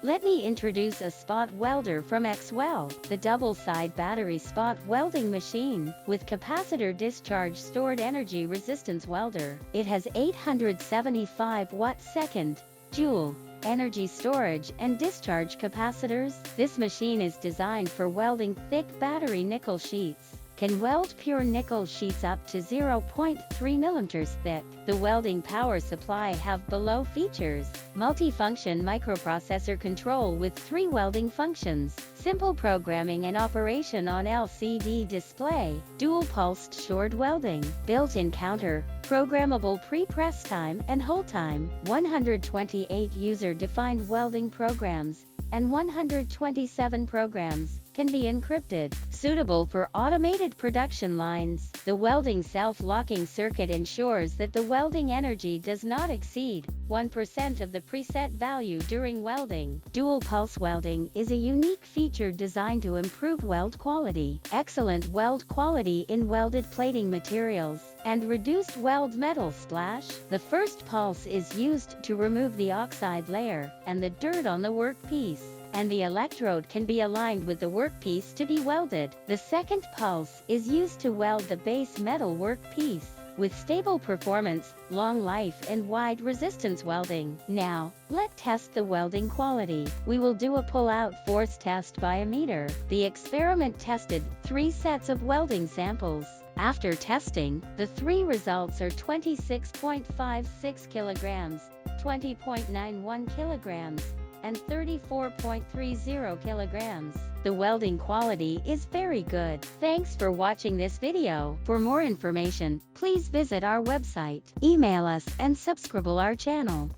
Let me introduce a spot welder from XWeld, the double-side battery spot welding machine with capacitor discharge stored energy resistance welder. It has 875 watt-second joule energy storage and discharge capacitors. This machine is designed for welding thick battery nickel sheets. Can weld pure nickel sheets up to 0.3 millimeters thick. The welding power supply have below features: multifunction microprocessor control with 3 welding functions, simple programming and operation on LCD display, dual pulsed shored welding, built-in counter, programmable pre-press time and hold time, 128 user-defined welding programs, and 127 programs can be encrypted. Suitable for automated production lines. The welding self-locking circuit ensures that the welding energy does not exceed 1% of the preset value during welding. Dual pulse welding is a unique feature designed to improve weld quality, excellent weld quality in welded plating materials, and reduced weld metal splash. The first pulse is used to remove the oxide layer and the dirt on the workpiece, and the electrode can be aligned with the workpiece to be welded. The second pulse is used to weld the base metal workpiece. With stable performance, long life and wide resistance welding. Now, let's test the welding quality. We will do a pull-out force test by a meter. The experiment tested 3 sets of welding samples. After testing, the 3 results are 26.56 kilograms, 20.91 kilograms, and 34.30 kilograms. The welding quality is very good. Thanks for watching this video. For more information, please visit our website, email us, and subscribe our channel.